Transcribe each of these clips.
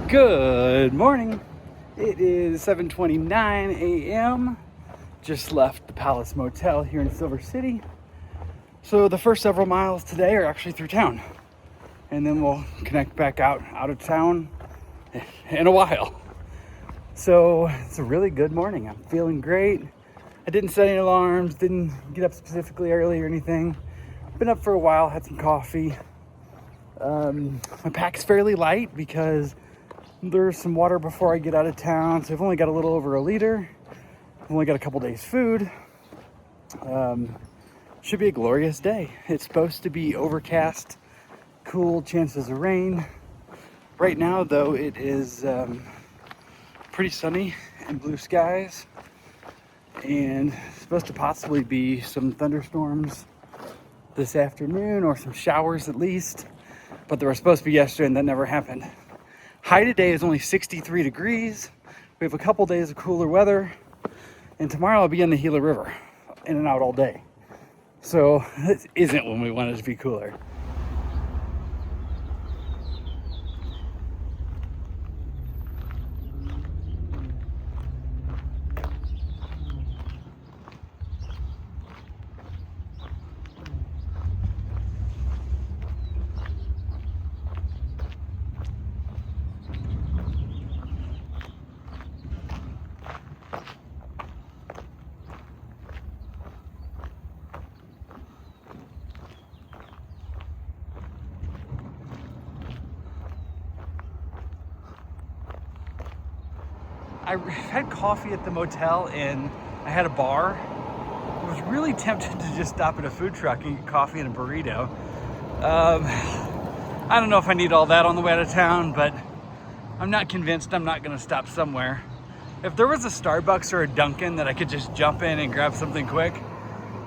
Good morning. It is 7:29 a.m. Just left the Palace Motel here in Silver City. So the first several miles today are actually through town. And then we'll connect back out of town in a while. So it's a really good morning. I'm feeling great. I didn't set any alarms, didn't get up specifically early or anything. Been up for a while, had some coffee. My pack's fairly light because there's some water before I get out of town, so I've only got a little over a liter. I've only got a couple days food. Should be a glorious day. It's supposed to be overcast, cool, chances of rain. Right now, though, it is pretty sunny and blue skies, and it's supposed to possibly be some thunderstorms this afternoon, or some showers at least, but they were supposed to be yesterday and that never happened. High today is only 63 degrees. We have a couple days of cooler weather, and tomorrow I'll be on the Gila River, in and out all day. So this isn't when we want it to be cooler. I had coffee at the motel and I had a bar. I was really tempted to just stop at a food truck and get coffee and a burrito. I don't know if I need all that on the way out of town, but I'm not convinced I'm not gonna stop somewhere. If there was a Starbucks or a Dunkin' that I could just jump in and grab something quick,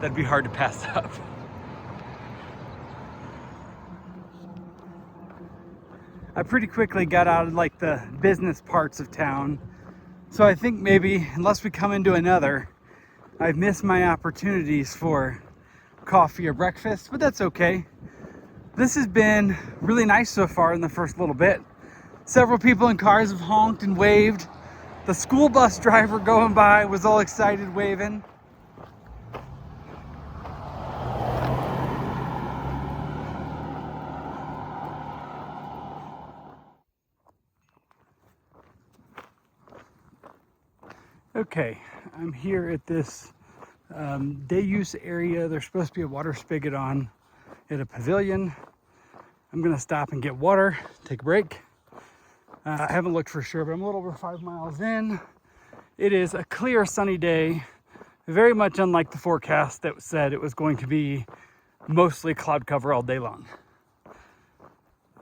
that'd be hard to pass up. I pretty quickly got out of like the business parts of town. So I think maybe, unless we come into another, I've missed my opportunities for coffee or breakfast, but that's okay. This has been really nice so far in the first little bit. Several people in cars have honked and waved. The school bus driver going by was all excited waving. Okay, I'm here at this day use area. There's supposed to be a water spigot on at a pavilion. I'm gonna stop and get water, take a break. I haven't looked for sure, but I'm a little over 5 miles in. It is a clear, sunny day, very much unlike the forecast that said it was going to be mostly cloud cover all day long.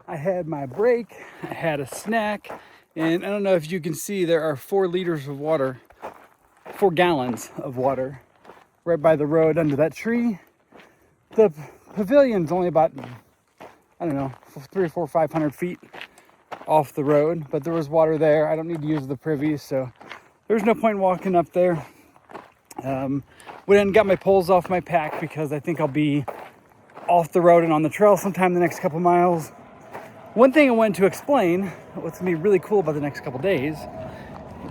I had my break, I had a snack, and I don't know if you can see, there are 4 liters of water, 4 gallons of water right by the road under that tree. The pavilion's only about, I don't know, 300, 400, 500 feet off the road, but there was water there. I don't need to use the privy, so there's no point in walking up there. Went and got my poles off my pack because I think I'll be off the road and on the trail sometime the next couple miles. One thing I wanted to explain, what's gonna be really cool about the next couple days,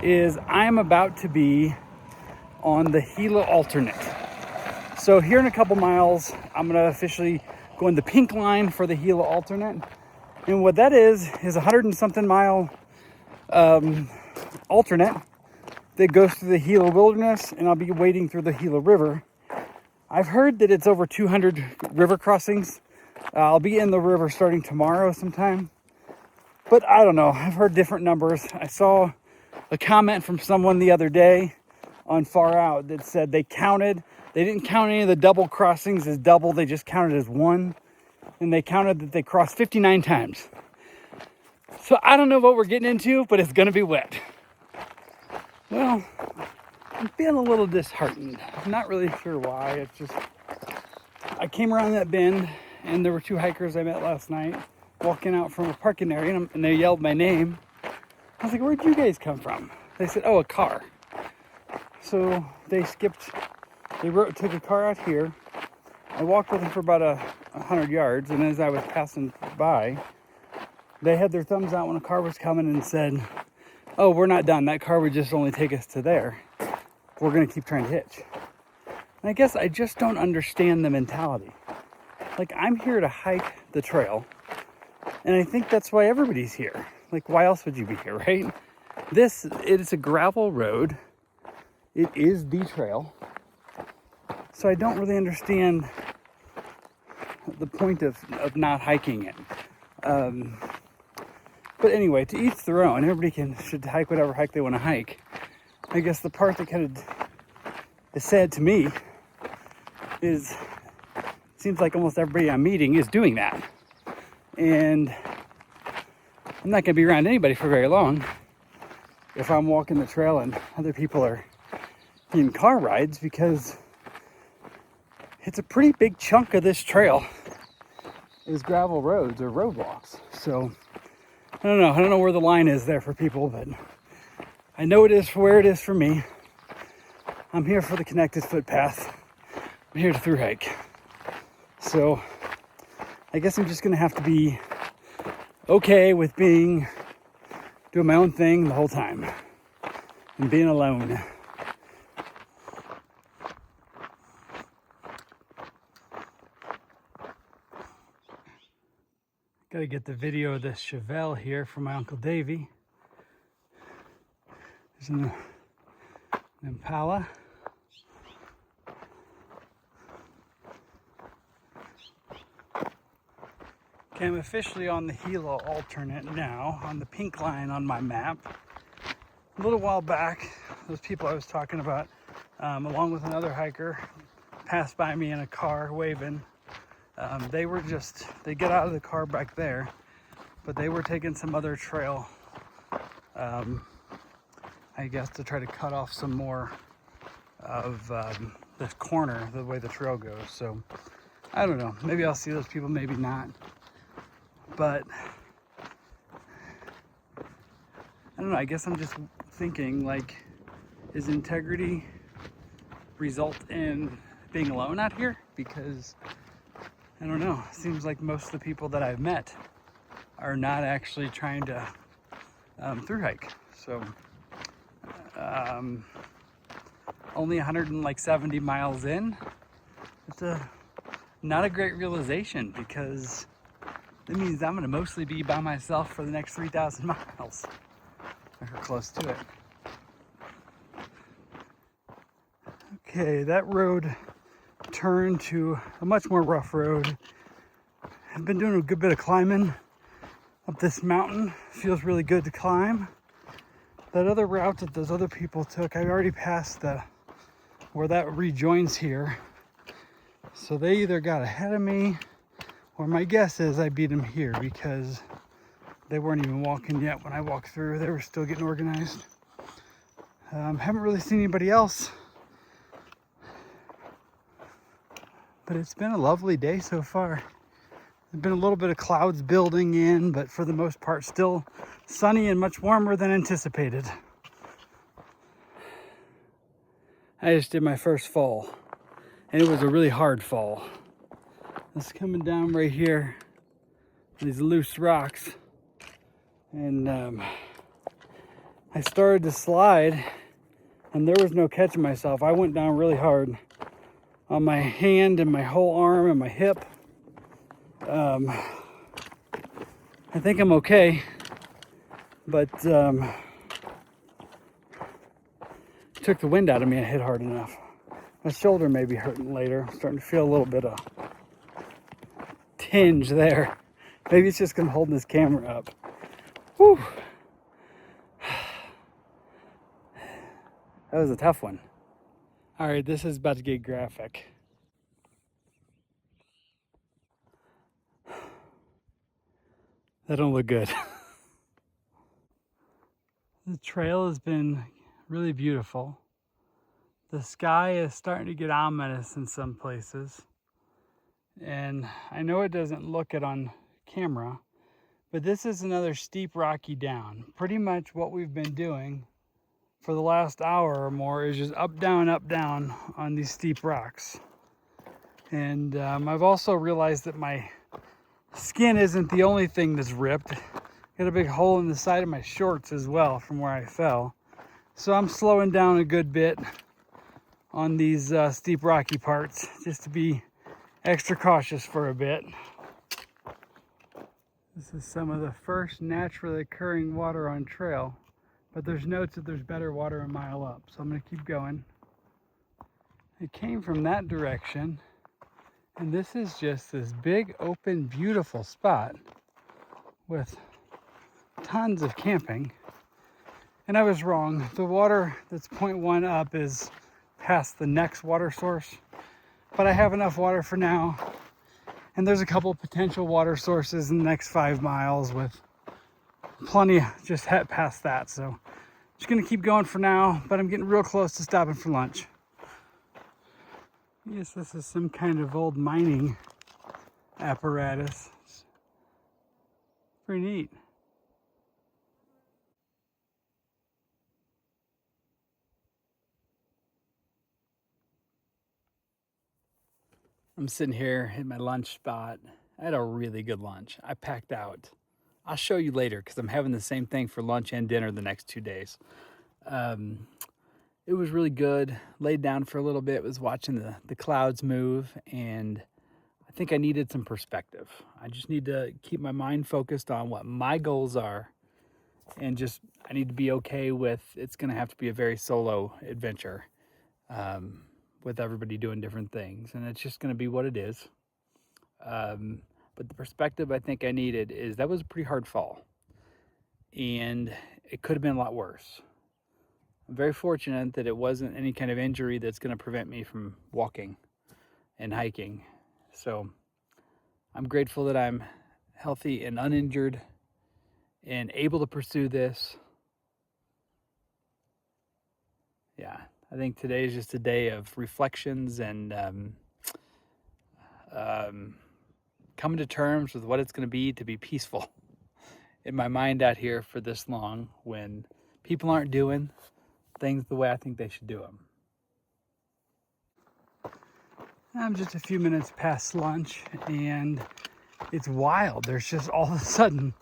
is I'm about to be on the Gila Alternate. So here in a couple miles, I'm gonna officially go in the pink line for the Gila Alternate. And what that is 100 and something mile alternate that goes through the Gila wilderness, and I'll be wading through the Gila River. I've heard that it's over 200 river crossings. I'll be in the river starting tomorrow sometime, but I don't know. I've heard different numbers. I saw a comment from someone the other day on Far Out that said they didn't count any of the double crossings as double, they just counted as one, and they counted that they crossed 59 times. So I don't know what we're getting into, but it's gonna be wet. Well, I'm feeling a little disheartened. I'm not really sure why. It's just, I came around that bend and there were 2 hikers I met last night walking out from a parking area, and they yelled my name. I was like, where'd you guys come from? They said, oh, a car. So they took a car out here. I walked with them for about 100 yards, and as I was passing by, they had their thumbs out when a car was coming and said, oh, we're not done. That car would just only take us to there. We're going to keep trying to hitch. And I guess I just don't understand the mentality. Like, I'm here to hike the trail, and I think that's why everybody's here. Like, why else would you be here, right? It's a gravel road. It is the trail. So I don't really understand the point of not hiking it. But anyway, to each their own. Everybody should hike whatever hike they want to hike. I guess the part that kind of is sad to me is it seems like almost everybody I'm meeting is doing that. And I'm not going to be around anybody for very long if I'm walking the trail and other people are in car rides, because it's a pretty big chunk of this trail is gravel roads or roadblocks. So I don't know where the line is there for people, but I know it is for where it is for me. I'm here for the connected footpath. I'm here to through hike. So I guess I'm just gonna have to be okay with doing my own thing the whole time and being alone. Got to get the video of this Chevelle here from my Uncle Davey. There's an Impala. Okay, I'm officially on the Gila Alternate now, on the pink line on my map. A little while back, those people I was talking about, along with another hiker, passed by me in a car waving. They get out of the car back there, but they were taking some other trail, I guess, to try to cut off some more of this corner, the way the trail goes. So I don't know, maybe I'll see those people, maybe not. But I don't know, I guess I'm just thinking, like, is integrity result in being alone out here? Because I don't know, it seems like most of the people that I've met are not actually trying to through hike. So only 170 miles in, it's not a great realization, because that means I'm gonna mostly be by myself for the next 3,000 miles, or close to it. Okay, that road turned to a much more rough road. I've been doing a good bit of climbing up this mountain. Feels really good to climb. That other route that those other people took, I already passed where that rejoins here. So they either got ahead of me, or my guess is I beat them here, because they weren't even walking yet when I walked through. They were still getting organized. Haven't really seen anybody else, but it's been a lovely day so far. There's been a little bit of clouds building in, but for the most part still sunny and much warmer than anticipated. I just did my first fall, and it was a really hard fall. It's coming down right here, these loose rocks, and I started to slide, and there was no catching myself. I went down really hard on my hand and my whole arm and my hip. I think I'm okay, but took the wind out of me. I hit hard enough. My shoulder may be hurting later. I'm starting to feel a little bit of tinge there. Maybe it's just gonna hold this camera up. Whew. That was a tough one. All right, this is about to get graphic. That don't look good. The trail has been really beautiful. The sky is starting to get ominous in some places. And I know it doesn't look it on camera, but this is another steep rocky down. Pretty much what we've been doing for the last hour or more is just up, down on these steep rocks. And I've also realized that my skin isn't the only thing that's ripped. Got a big hole in the side of my shorts as well from where I fell. So I'm slowing down a good bit on these steep rocky parts just to be extra cautious for a bit. This is some of the first naturally occurring water on trail, but there's notes that there's better water a mile up, so I'm gonna keep going. It came from that direction, and this is just this big, open, beautiful spot with tons of camping. And I was wrong. The water that's 0.1 up is past the next water source, but I have enough water for now. And there's a couple potential water sources in the next 5 miles with plenty just head past that. So just gonna keep going for now, but I'm getting real close to stopping for lunch. Yes, this is some kind of old mining apparatus. It's pretty neat. I'm sitting here at my lunch spot. I had a really good lunch. I packed out. I'll show you later because I'm having the same thing for lunch and dinner the next 2 days. It was really good. Laid down for a little bit, was watching the clouds move, and I think I needed some perspective. I just need to keep my mind focused on what my goals are, and just I need to be okay with it's going to have to be a very solo adventure with everybody doing different things, and it's just going to be what it is. But the perspective I think I needed is that was a pretty hard fall, and it could have been a lot worse. I'm very fortunate that it wasn't any kind of injury that's going to prevent me from walking and hiking. So I'm grateful that I'm healthy and uninjured and able to pursue this. Yeah, I think today is just a day of reflections and coming to terms with what it's going to be peaceful in my mind out here for this long when people aren't doing things the way I think they should do them. I'm just a few minutes past lunch, and it's wild. There's just all of a sudden,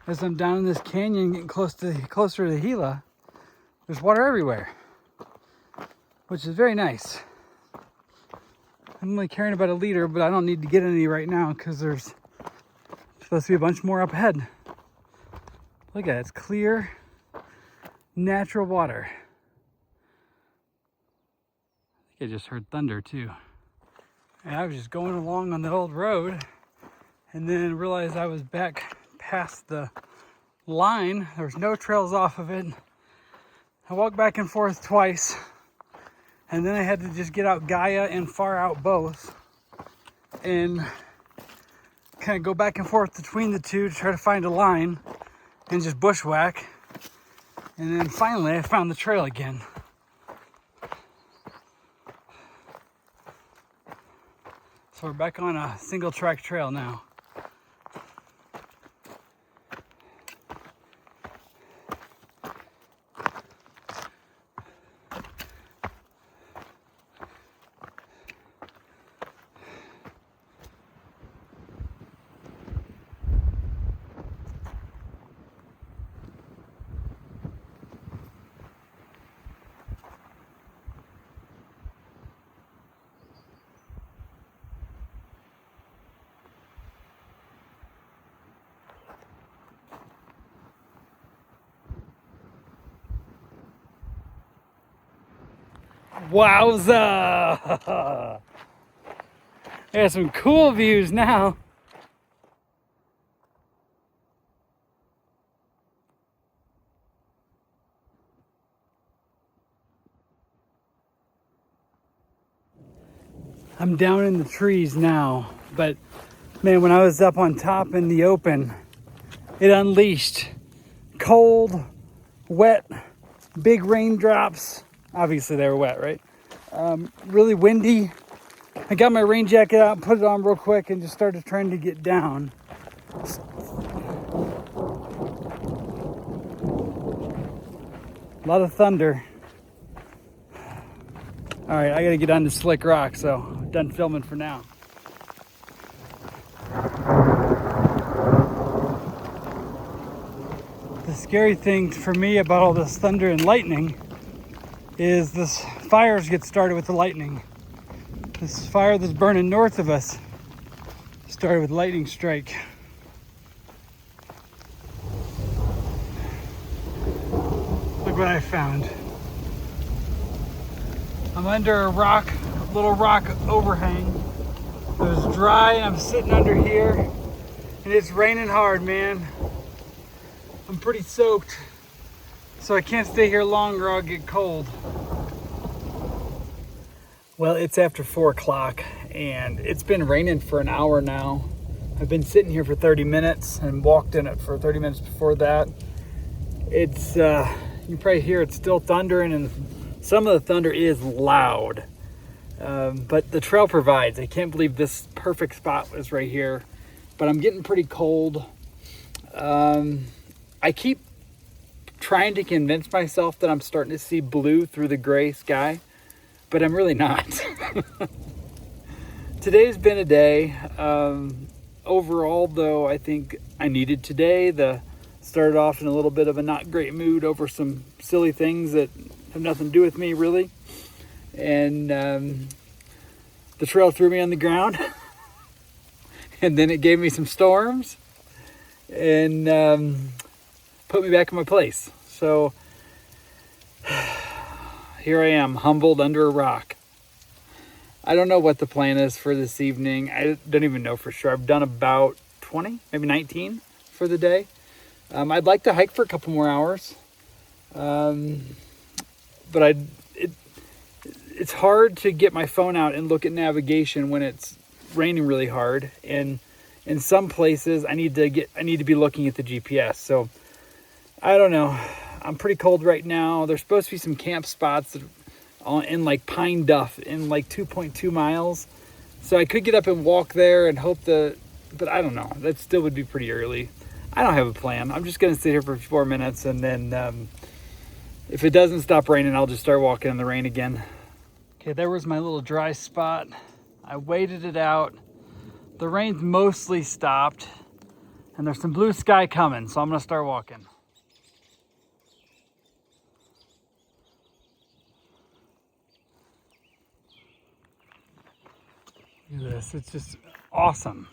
as I'm down in this canyon getting closer to the Gila, there's water everywhere, which is very nice. I'm only carrying about 1 liter, but I don't need to get any right now because there's supposed to be a bunch more up ahead. Look at it, it's clear, natural water. I think I just heard thunder too. And I was just going along on the old road and then realized I was back past the line. There was no trails off of it. I walked back and forth twice, and then I had to just get out Gaia and Far Out both and kind of go back and forth between the two to try to find a line and just bushwhack. And then finally I found the trail again. So we're back on a single track trail now. Wowza! There's some cool views now. I'm down in the trees now, but man, when I was up on top in the open, it unleashed cold, wet, big raindrops. Obviously they were wet, right? Really windy. I got my rain jacket out, put it on real quick, and just started trying to get down. A lot of thunder. All right, I gotta get on the slick rock, so I'm done filming for now. scary thing for me about all this thunder and lightning is this fires get started with the lightning. This fire that's burning north of us started with lightning strike. Look what I found. I'm under a rock, little rock overhang. It was dry and I'm sitting under here and it's raining hard, man. I'm pretty soaked, so I can't stay here long or I'll get cold. Well, it's after 4 o'clock and it's been raining for an hour now. I've been sitting here for 30 minutes and walked in it for 30 minutes before that. It's, you can probably hear it's still thundering and some of the thunder is loud. But the trail provides. I can't believe this perfect spot was right here, but I'm getting pretty cold. I keep trying to convince myself that I'm starting to see blue through the gray sky, but I'm really not. Today's been a day. Overall, though, I think I needed today. Started off in a little bit of a not great mood over some silly things that have nothing to do with me, really. And the trail threw me on the ground. And then it gave me some storms. And put me back in my place. So here I am, humbled under a rock. I don't know what the plan is for this evening. I don't even know for sure. I've done about 20, maybe 19 for the day. I'd like to hike for a couple more hours. But it's hard to get my phone out and look at navigation when it's raining really hard. And in some places I need to be looking at the GPS. So I don't know. I'm pretty cold right now. There's supposed to be some camp spots in like Pine Duff in like 2.2 miles. So I could get up and walk there and hope but I don't know. That still would be pretty early. I don't have a plan. I'm just going to sit here for 4 minutes and then if it doesn't stop raining, I'll just start walking in the rain again. Okay, there was my little dry spot. I waited it out. The rain's mostly stopped and there's some blue sky coming, so I'm going to start walking. Look at this, it's just awesome.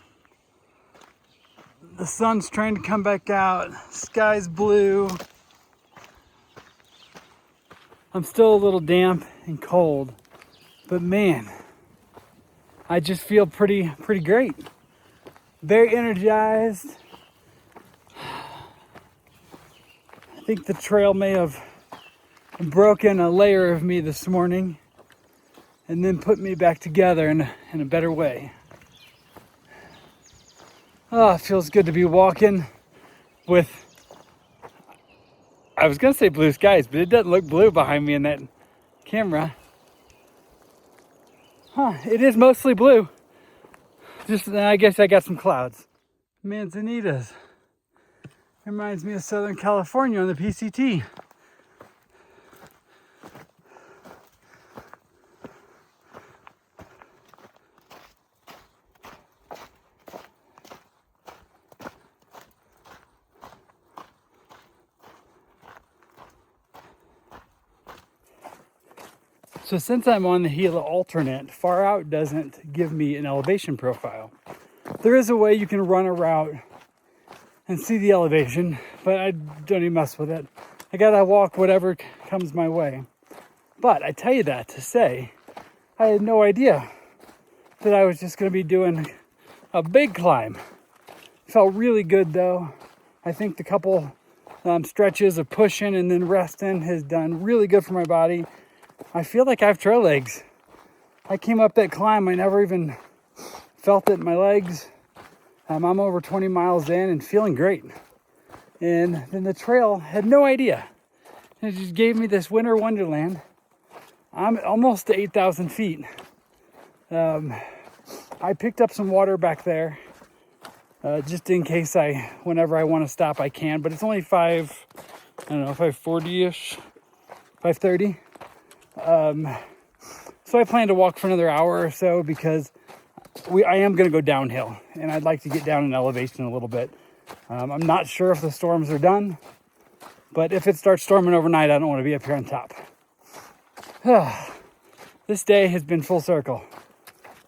The sun's trying to come back out, sky's blue. I'm still a little damp and cold, but man, I just feel pretty great. Very energized. I think the trail may have broken a layer of me this morning and then put me back together in a better way. Oh, it feels good to be walking with, I was gonna say blue skies, but it doesn't look blue behind me in that camera. It is mostly blue. Just, I guess I got some clouds. Manzanitas. Reminds me of Southern California on the PCT. So since I'm on the Gila Alternate, far out doesn't give me an elevation profile. There is a way you can run a route and see the elevation, but I don't even mess with it. I gotta walk whatever comes my way. But I tell you that to say, I had no idea that I was just gonna be doing a big climb. Felt really good though. I think the couple stretches of pushing and then resting has done really good for my body. I feel like I have trail legs. I came up that climb, I never even felt it in my legs. I'm over 20 miles in and feeling great. And then the trail had no idea. It just gave me this winter wonderland. I'm almost to 8,000 feet. I picked up some water back there, just in case whenever I want to stop, I can. But it's only 5:40-ish, 5:30. So I plan to walk for another hour or so because I am going to go downhill and I'd like to get down in elevation a little bit. I'm not sure if the storms are done. But if it starts storming overnight, I don't want to be up here on top. This day has been full circle.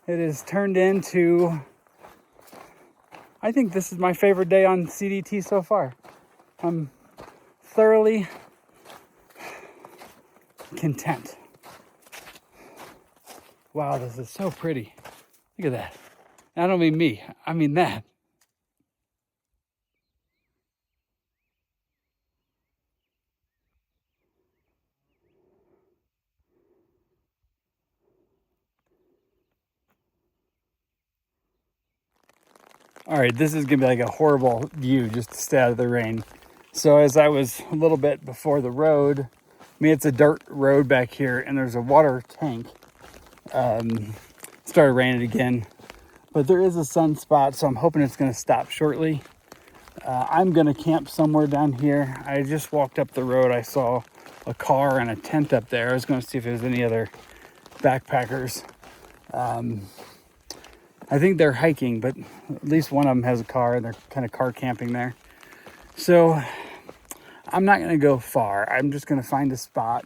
It has turned into, I think this is my favorite day on CDT so far. I'm thoroughly content. Wow, this is so pretty. Look at that. And I don't mean me, I mean that. All right, this is gonna be like a horrible view just to stay out of the rain. So as I was a little bit before the road, I mean, it's a dirt road back here and there's a water tank. Started raining again, but there is a sunspot, so I'm hoping it's gonna stop shortly. I'm gonna camp somewhere down here. I just walked up the road. I saw a car and a tent up there. I was gonna see if there's any other backpackers. I think they're hiking, but at least one of them has a car and they're kind of car camping there. So I'm not gonna go far. I'm just gonna find a spot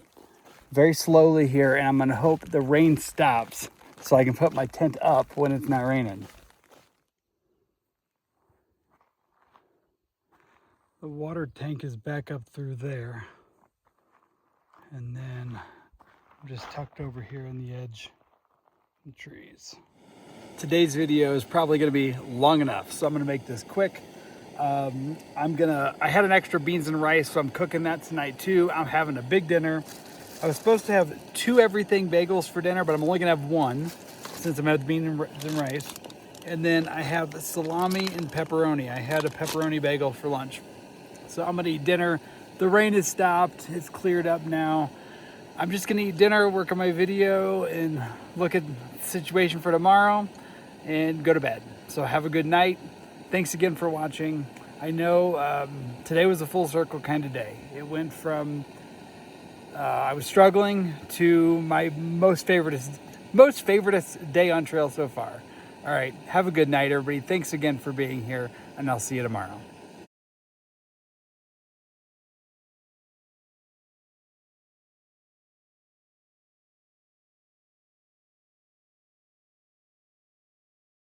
very slowly here, and I'm gonna hope the rain stops so I can put my tent up when it's not raining. The water tank is back up through there. And then I'm just tucked over here on the edge of the trees. Today's video is probably gonna be long enough, so I'm gonna make this quick. I had an extra beans and rice, so I'm cooking that tonight too. I'm having a big dinner. I was supposed to have 2 everything bagels for dinner, but I'm only gonna have 1 since I'm having beans and rice. And then I have salami and pepperoni. I had a pepperoni bagel for lunch. So I'm gonna eat dinner. The rain has stopped, it's cleared up now. I'm just gonna eat dinner, work on my video, and look at the situation for tomorrow, and go to bed. So have a good night. Thanks again for watching. I know today was a full circle kind of day. It went from I was struggling to my most favoritist day on trail so far. All right, have a good night, everybody. Thanks again for being here, and I'll see you tomorrow.